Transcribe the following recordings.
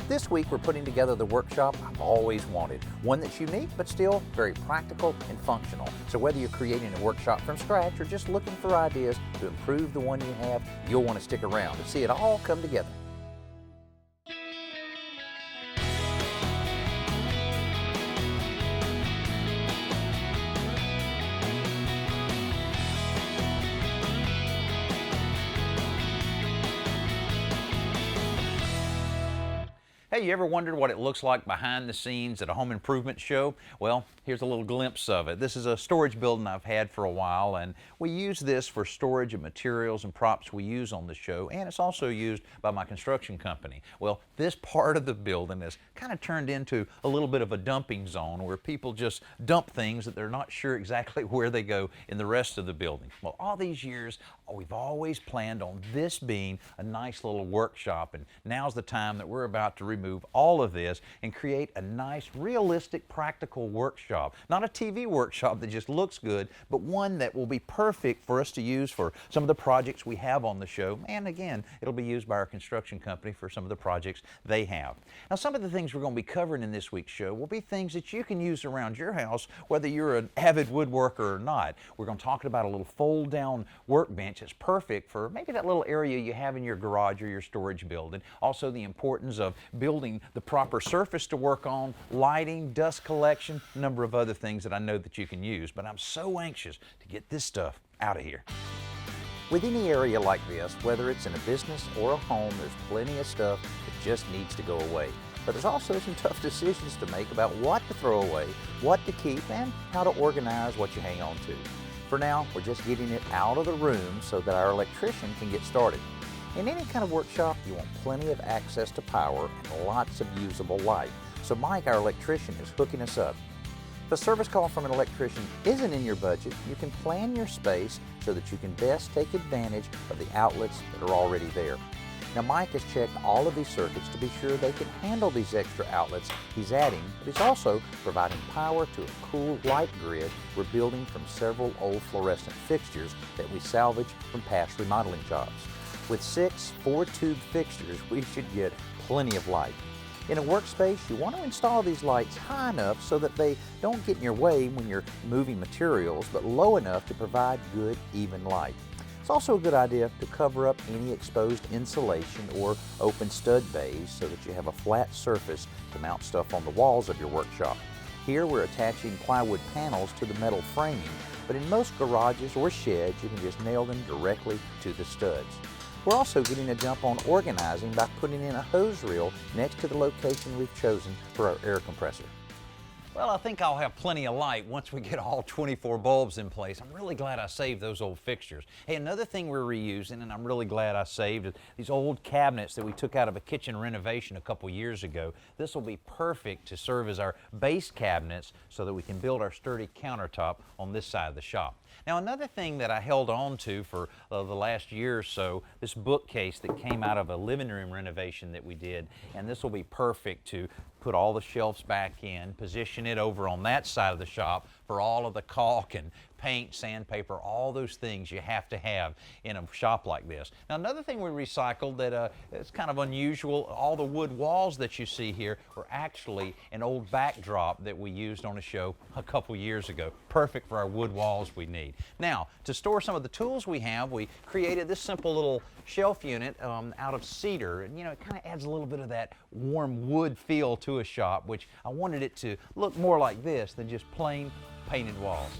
This week we're putting together the workshop I've always wanted, one that's unique but still very practical and functional. So whether you're creating a workshop from scratch or just looking for ideas to improve the one you have, you'll want to stick around to see it all come together. Hey, you ever wondered what it looks like behind the scenes at a home improvement show? Well, here's a little glimpse of it. This is a storage building I've had for a while, and we use this for storage of materials and props we use on the show, and it's also used by my construction company. Well, this part of the building has kind of turned into a little bit of a dumping zone where people just dump things that they're not sure exactly where they go in the rest of the building. Well, all these years, we've always planned on this being a nice little workshop, and now's the time that we're about to remove all of this and create a nice, realistic, practical workshop. Not a TV workshop that just looks good, but one that will be perfect for us to use for some of the projects we have on the show. And again, it'll be used by our construction company for some of the projects they have. Now, some of the things we're going to be covering in this week's show will be things that you can use around your house, whether you're an avid woodworker or not. We're going to talk about a little fold-down workbench that's perfect for maybe that little area you have in your garage or your storage building. Also, the importance of building the proper surface to work on, lighting, dust collection, a number of other things that I know that you can use. But I'm so anxious to get this stuff out of here. With any area like this, whether it's in a business or a home, there's plenty of stuff that just needs to go away. But there's also some tough decisions to make about what to throw away, what to keep, and how to organize what you hang on to. For now, we're just getting it out of the room so that our electrician can get started. In any kind of workshop, you want plenty of access to power and lots of usable light. So Mike, our electrician, is hooking us up. If a service call from an electrician isn't in your budget, you can plan your space so that you can best take advantage of the outlets that are already there. Now, Mike has checked all of these circuits to be sure they can handle these extra outlets he's adding, but he's also providing power to a cool light grid we're building from several old fluorescent fixtures that we salvaged from past remodeling jobs. With 6 4-tube fixtures, we should get plenty of light. In a workspace, you want to install these lights high enough so that they don't get in your way when you're moving materials, but low enough to provide good, even light. It's also a good idea to cover up any exposed insulation or open stud bays so that you have a flat surface to mount stuff on the walls of your workshop. Here we're attaching plywood panels to the metal framing, but in most garages or sheds, you can just nail them directly to the studs. We're also getting a jump on organizing by putting in a hose reel next to the location we've chosen for our air compressor. Well, I think I'll have plenty of light once we get all 24 bulbs in place. I'm really glad I saved those old fixtures. Hey, another thing we're reusing, and I'm really glad I saved, is these old cabinets that we took out of a kitchen renovation a couple years ago. This will be perfect to serve as our base cabinets so that we can build our sturdy countertop on this side of the shop. Now, another thing that I held on to for the last year or so, this bookcase that came out of a living room renovation that we did, and this will be perfect to put all the shelves back in, position it over on that side of the shop for all of the caulk and paint, sandpaper, all those things you have to have in a shop like this. Now, another thing we recycled that is kind of unusual, all the wood walls that you see here were actually an old backdrop that we used on a show a couple years ago. Perfect for our wood walls we need. Now, to store some of the tools we have, we created this simple little shelf unit out of cedar, and it kind of adds a little bit of that warm wood feel to a shop, which I wanted it to look more like this than just plain painted walls.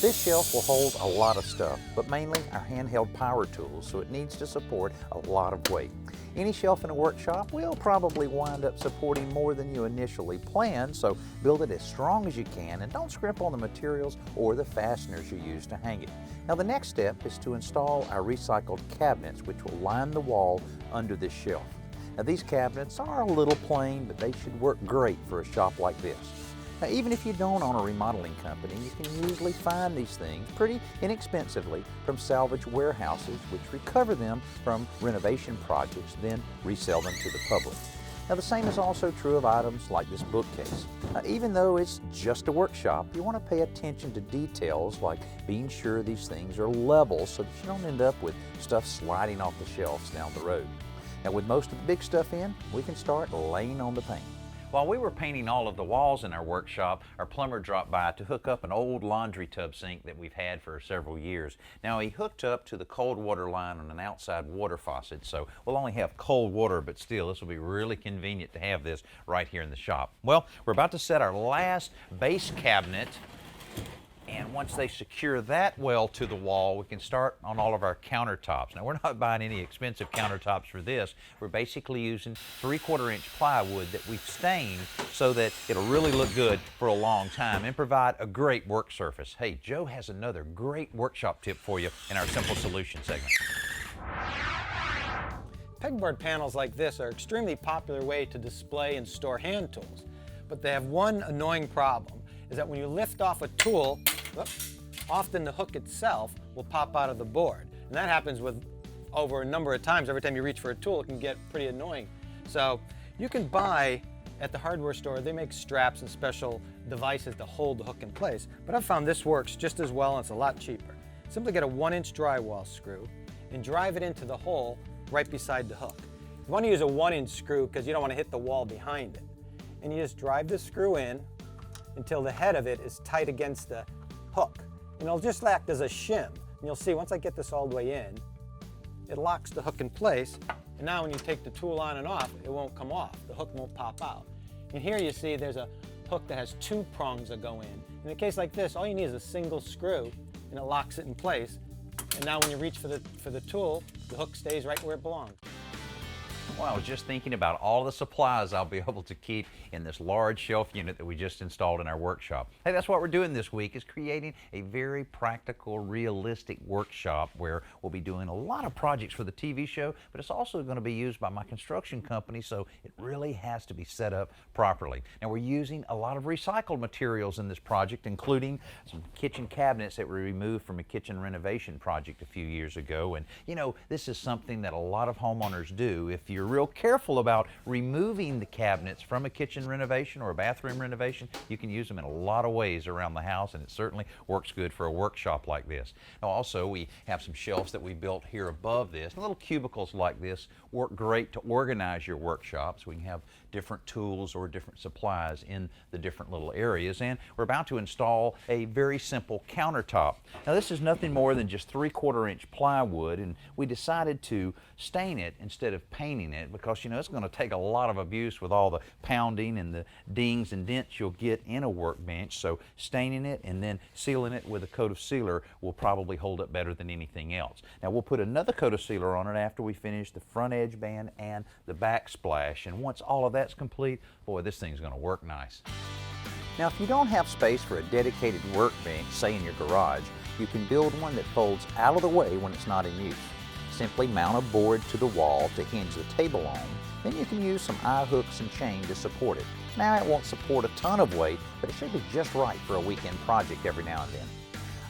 This shelf will hold a lot of stuff, but mainly our handheld power tools, so it needs to support a lot of weight. Any shelf in a workshop will probably wind up supporting more than you initially planned, so build it as strong as you can and don't scrimp on the materials or the fasteners you use to hang it. Now, the next step is to install our recycled cabinets, which will line the wall under this shelf. Now, these cabinets are a little plain, but they should work great for a shop like this. Now, even if you don't own a remodeling company, you can usually find these things pretty inexpensively from salvage warehouses, which recover them from renovation projects, then resell them to the public. Now, the same is also true of items like this bookcase. Even though it's just a workshop, you want to pay attention to details like being sure these things are level so that you don't end up with stuff sliding off the shelves down the road. Now with most of the big stuff in, we can start laying on the paint. While we were painting all of the walls in our workshop, our plumber dropped by to hook up an old laundry tub sink that we've had for several years. Now he hooked up to the cold water line on an outside water faucet, so we'll only have cold water, but still this will be really convenient to have this right here in the shop. Well, we're about to set our last base cabinet, and once they secure that well to the wall, we can start on all of our countertops. Now, we're not buying any expensive countertops for this. We're basically using 3/4 inch plywood that we've stained so that it'll really look good for a long time and provide a great work surface. Hey, Joe has another great workshop tip for you in our Simple Solution segment. Pegboard panels like this are an extremely popular way to display and store hand tools, but they have one annoying problem, is that when you lift off a tool, often the hook itself will pop out of the board. And that happens with over a number of times. Every time you reach for a tool, it can get pretty annoying. So you can buy at the hardware store, they make straps and special devices to hold the hook in place. But I've found this works just as well and it's a lot cheaper. Simply get a 1-inch drywall screw and drive it into the hole right beside the hook. You want to use a 1-inch screw because you don't want to hit the wall behind it. And you just drive the screw in until the head of it is tight against the hook. And it'll just act as a shim. And you'll see once I get this all the way in, it locks the hook in place. And now when you take the tool on and off, it won't come off. The hook won't pop out. And here you see there's a hook that has 2 prongs that go in. In a case like this, all you need is a single screw and it locks it in place. And now when you reach for the tool, the hook stays right where it belongs. Well, I was just thinking about all the supplies I'll be able to keep in this large shelf unit that we just installed in our workshop. Hey, that's what we're doing this week, is creating a very practical, realistic workshop where we'll be doing a lot of projects for the TV show, but it's also going to be used by my construction company, so it really has to be set up properly. Now, we're using a lot of recycled materials in this project, including some kitchen cabinets that we removed from a kitchen renovation project a few years ago. And, you know, this is something that a lot of homeowners do. If you're real careful about removing the cabinets from a kitchen renovation or a bathroom renovation, you can use them in a lot of ways around the house, and it certainly works good for a workshop like this. Now also, we have some shelves that we built here above this. Little cubicles like this work great to organize your workshop, so we can have different tools or different supplies in the different little areas. And we're about to install a very simple countertop. Now this is nothing more than just 3/4 inch plywood, and we decided to stain it instead of painting it because, you know, it's going to take a lot of abuse with all the pounding and the dings and dents you'll get in a workbench. So staining it and then sealing it with a coat of sealer will probably hold up better than anything else. Now we'll put another coat of sealer on it after we finish the front edge band and the backsplash, and once all of that's complete, boy, this thing's going to work nice. Now if you don't have space for a dedicated workbench, say in your garage, you can build one that folds out of the way when it's not in use. Simply mount a board to the wall to hinge the table on, then you can use some eye hooks and chain to support it. Now it won't support a ton of weight, but it should be just right for a weekend project every now and then.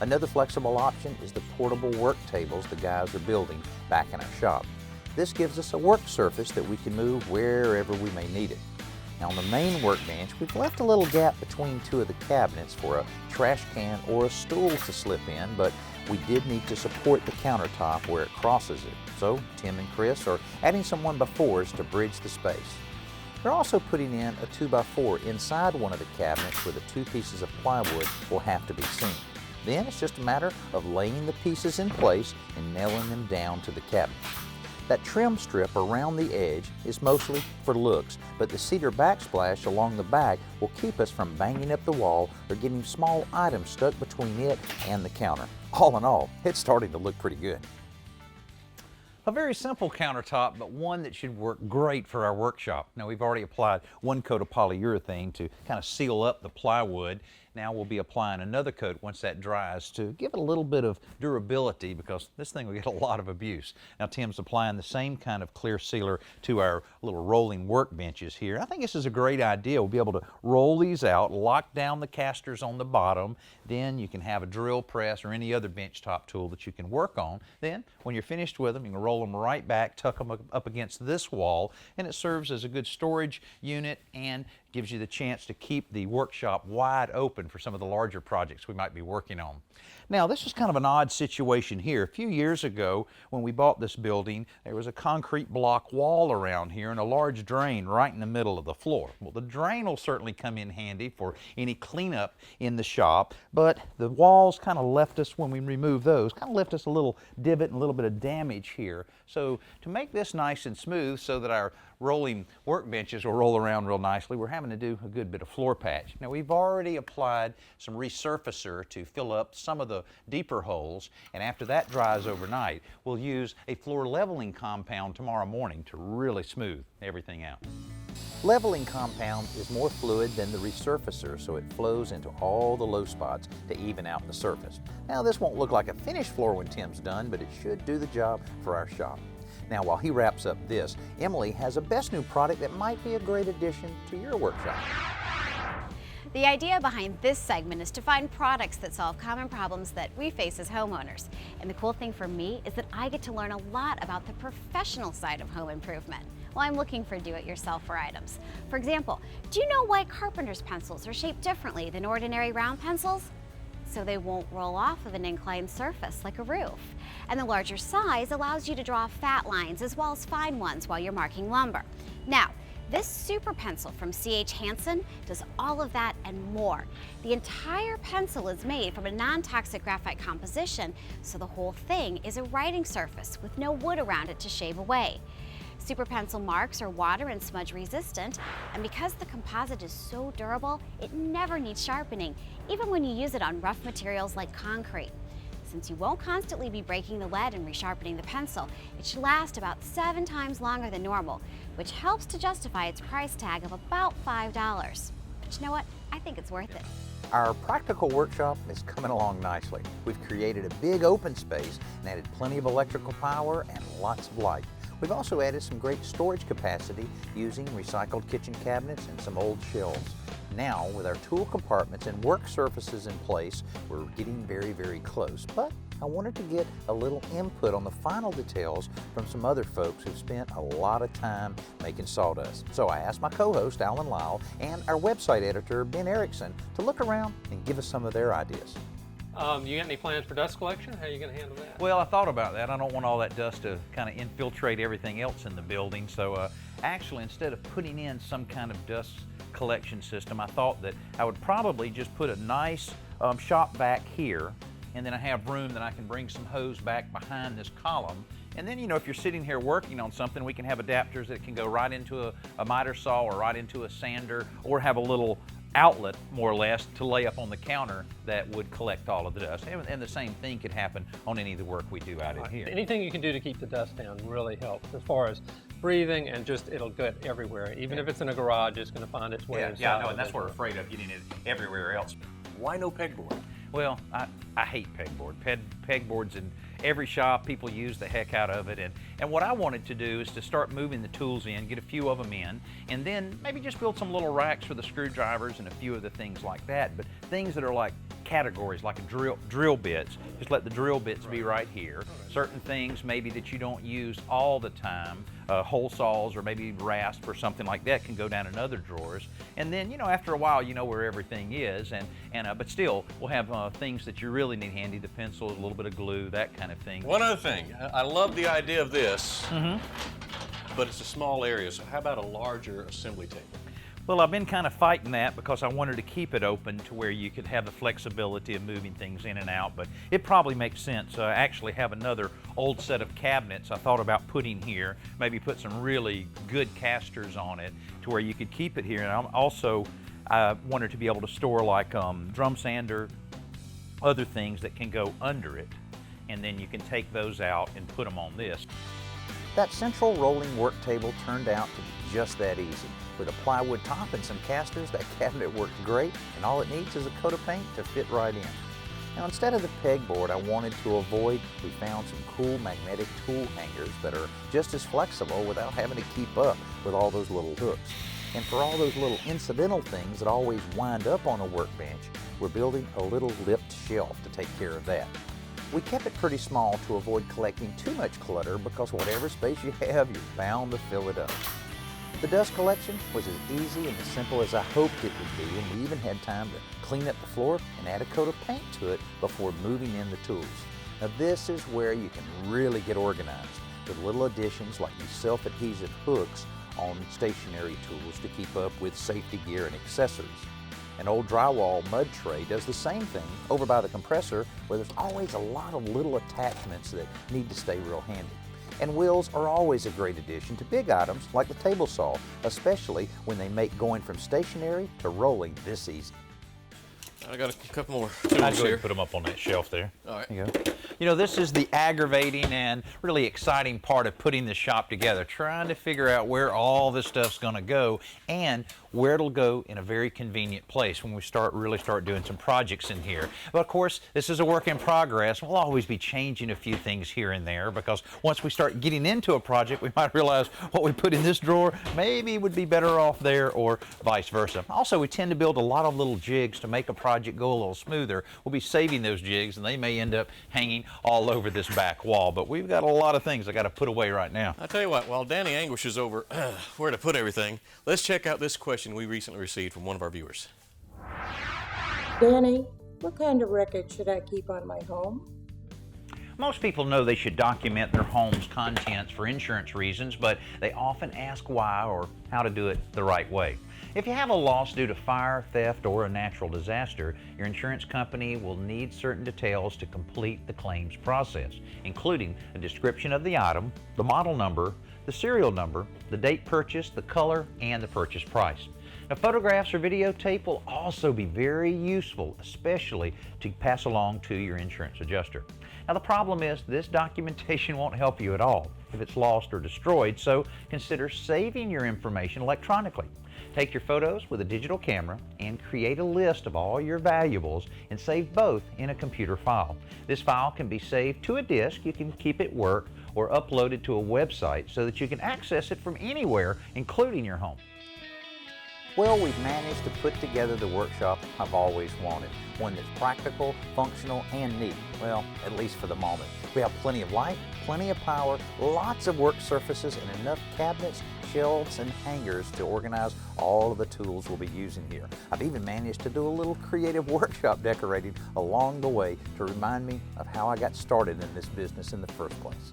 Another flexible option is the portable work tables the guys are building back in our shop. This gives us a work surface that we can move wherever we may need it. Now on the main workbench, we've left a little gap between 2 of the cabinets for a trash can or a stool to slip in, but we did need to support the countertop where it crosses it. So Tim and Chris are adding some 1x4s to bridge the space. They're also putting in a 2x4 inside one of the cabinets where the 2 pieces of plywood will have to be seamed. Then it's just a matter of laying the pieces in place and nailing them down to the cabinet. That trim strip around the edge is mostly for looks, but the cedar backsplash along the back will keep us from banging up the wall or getting small items stuck between it and the counter. All in all, it's starting to look pretty good. A very simple countertop, but one that should work great for our workshop. Now we've already applied 1 coat of polyurethane to kind of seal up the plywood. Now we'll be applying another coat once that dries to give it a little bit of durability, because this thing will get a lot of abuse. Now Tim's applying the same kind of clear sealer to our little rolling workbenches here. I think this is a great idea. We'll be able to roll these out, lock down the casters on the bottom, then you can have a drill press or any other benchtop tool that you can work on. Then when you're finished with them, you can roll them right back, tuck them up against this wall, and it serves as a good storage unit and Gives you the chance to keep the workshop wide open for some of the larger projects we might be working on. Now, this is kind of an odd situation here. A few years ago, when we bought this building, there was a concrete block wall around here and a large drain right in the middle of the floor. Well, the drain will certainly come in handy for any cleanup in the shop, but the walls kind of left us, when we removed those, kind of left us a little divot and a little bit of damage here. So to make this nice and smooth so that our rolling workbenches will roll around real nicely, we're having to do a good bit of floor patch. Now, we've already applied some resurfacer to fill up some of the deeper holes, and after that dries overnight, we'll use a floor leveling compound tomorrow morning to really smooth everything out. Leveling compound is more fluid than the resurfacer, so it flows into all the low spots to even out the surface. Now, this won't look like a finished floor when Tim's done, but it should do the job for our shop. Now, while he wraps up this, Emily has a best new product that might be a great addition to your workshop. The idea behind this segment is to find products that solve common problems that we face as homeowners. And the cool thing for me is that I get to learn a lot about the professional side of home improvement while I'm looking for do-it-yourselfer items. For example, do you know why carpenter's pencils are shaped differently than ordinary round pencils? So they won't roll off of an inclined surface like a roof. And the larger size allows you to draw fat lines as well as fine ones while you're marking lumber. Now, this super pencil from C.H. Hansen does all of that and more. The entire pencil is made from a non-toxic graphite composition, so the whole thing is a writing surface with no wood around it to shave away. Super pencil marks are water and smudge resistant, and because the composite is so durable, it never needs sharpening, even when you use it on rough materials like concrete. Since you won't constantly be breaking the lead and resharpening the pencil, it should last about 7 times longer than normal, which helps to justify its price tag of about $5. But you know what? I think it's worth it. Our practical workshop is coming along nicely. We've created a big open space and added plenty of electrical power and lots of light. We've also added some great storage capacity using recycled kitchen cabinets and some old shelves. Now, with our tool compartments and work surfaces in place, we're getting very, very close. But I wanted to get a little input on the final details from some other folks who've spent a lot of time making sawdust. So I asked my co-host, Alan Lyle, and our website editor, Ben Erickson, to look around and give us some of their ideas. You got any plans for dust collection? How are you going to handle that? Well, I thought about that. I don't want all that dust to kind of infiltrate everything else in the building. So actually, instead of putting in some kind of dust collection system, I thought that I would probably just put a nice shop vac here, and then I have room that I can bring some hose back behind this column. And then, you know, if you're sitting here working on something, we can have adapters that can go right into a miter saw or right into a sander, or have a little outlet, more or less, to lay up on the counter that would collect all of the dust. And the same thing could happen on any of the work we do out in here. Anything you can do to keep the dust down really helps as far as breathing, and just it'll get everywhere. Even if it's in a garage, it's going to find its way inside. Yeah, I know, and that's what we're afraid of, getting it everywhere else. Why no pegboard? Well, I hate pegboard. Pegboards in every shop, people use the heck out of it. And what I wanted to do is to start moving the tools in, get a few of them in, and then maybe just build some little racks for the screwdrivers and a few of the things like that. But things that are like categories, like a drill bits, just let the drill bits be right here. Certain things maybe that you don't use all the time, hole saws or maybe rasp or something like that, can go down in other drawers. And then, you know, after a while, you know where everything is. But still, we'll have things that you really need handy, the pencils, a little bit of glue, that kind of thing. One other thing, I love the idea of this, but it's a small area, so how about a larger assembly table? Well, I've been kind of fighting that because I wanted to keep it open to where you could have the flexibility of moving things in and out, but it probably makes sense. I actually have another old set of cabinets I thought about putting here, maybe put some really good casters on it to where you could keep it here. And I wanted to be able to store like drum sander, other things that can go under it, and then you can take those out and put them on this. That central rolling work table turned out to be just that easy. With a plywood top and some casters, that cabinet works great, and all it needs is a coat of paint to fit right in. Now, instead of the pegboard we found some cool magnetic tool hangers that are just as flexible without having to keep up with all those little hooks. And for all those little incidental things that always wind up on a workbench, we're building a little lipped shelf to take care of that. We kept it pretty small to avoid collecting too much clutter, because whatever space you have, you're bound to fill it up. The dust collection was as easy and as simple as I hoped it would be, and we even had time to clean up the floor and add a coat of paint to it before moving in the tools. Now this is where you can really get organized with little additions like these self-adhesive hooks on stationary tools to keep up with safety gear and accessories. An old drywall mud tray does the same thing over by the compressor, where there's always a lot of little attachments that need to stay real handy. And wheels are always a great addition to big items like the table saw, especially when they make going from stationary to rolling this easy. I got a couple more I'd tools go ahead here. and put them up on that shelf there. All right. There you go. You know, this is the aggravating and really exciting part of putting the shop together, trying to figure out where all this stuff's going to go and where it'll go in a very convenient place when we really start doing some projects in here. But of course, this is a work in progress. We'll always be changing a few things here and there, because once we start getting into a project, we might realize what we put in this drawer maybe would be better off there, or vice versa. Also, we tend to build a lot of little jigs to make a project go a little smoother. We'll be saving those jigs, and they may end up hanging all over this back wall, but we've got a lot of things I got to put away right now. I tell you what, while Danny anguishes over where to put everything, let's check out this question we recently received from one of our viewers. Danny, what kind of record should I keep on my home? Most people know they should document their home's contents for insurance reasons, but they often ask why or how to do it the right way. If you have a loss due to fire, theft, or a natural disaster, your insurance company will need certain details to complete the claims process, including a description of the item, the model number, the serial number, the date purchased, the color, and the purchase price. Now, photographs or videotape will also be very useful, especially to pass along to your insurance adjuster. Now, the problem is this documentation won't help you at all if it's lost or destroyed, so consider saving your information electronically. Take your photos with a digital camera and create a list of all your valuables and save both in a computer file. This file can be saved to a disk. You can keep it at work or upload it to a website so that you can access it from anywhere, including your home. Well, we've managed to put together the workshop I've always wanted. One that's practical, functional, and neat. Well, at least for the moment. We have plenty of light, plenty of power, lots of work surfaces, and enough cabinets, shelves, and hangers to organize all of the tools we'll be using here. I've even managed to do a little creative workshop decorating along the way to remind me of how I got started in this business in the first place.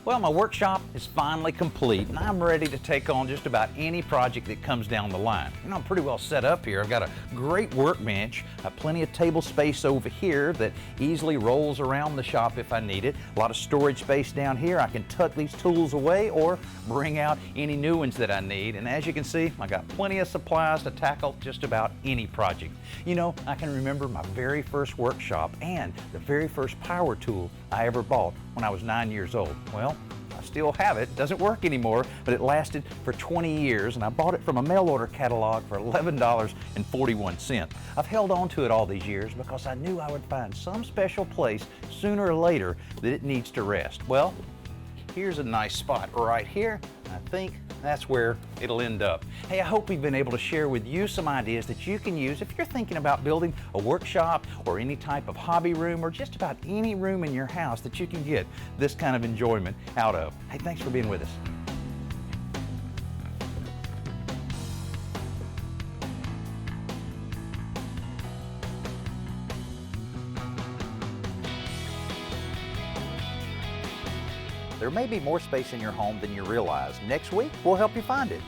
Well, my workshop is finally complete, and I'm ready to take on just about any project that comes down the line. You know, I'm pretty well set up here. I've got a great workbench, plenty of table space over here that easily rolls around the shop if I need it. A lot of storage space down here. I can tuck these tools away or bring out any new ones that I need. And as you can see, I got plenty of supplies to tackle just about any project. You know, I can remember my very first workshop and the very first power tool I ever bought when I was 9 years old. Well, I still have it. It doesn't work anymore, but it lasted for 20 years, and I bought it from a mail order catalog for $11.41. I've held on to it all these years because I knew I would find some special place sooner or later that it needs to rest. Well, here's a nice spot right here. I think that's where it'll end up. Hey, I hope we've been able to share with you some ideas that you can use if you're thinking about building a workshop or any type of hobby room or just about any room in your house that you can get this kind of enjoyment out of. Hey, thanks for being with us. There may be more space in your home than you realize. Next week, we'll help you find it.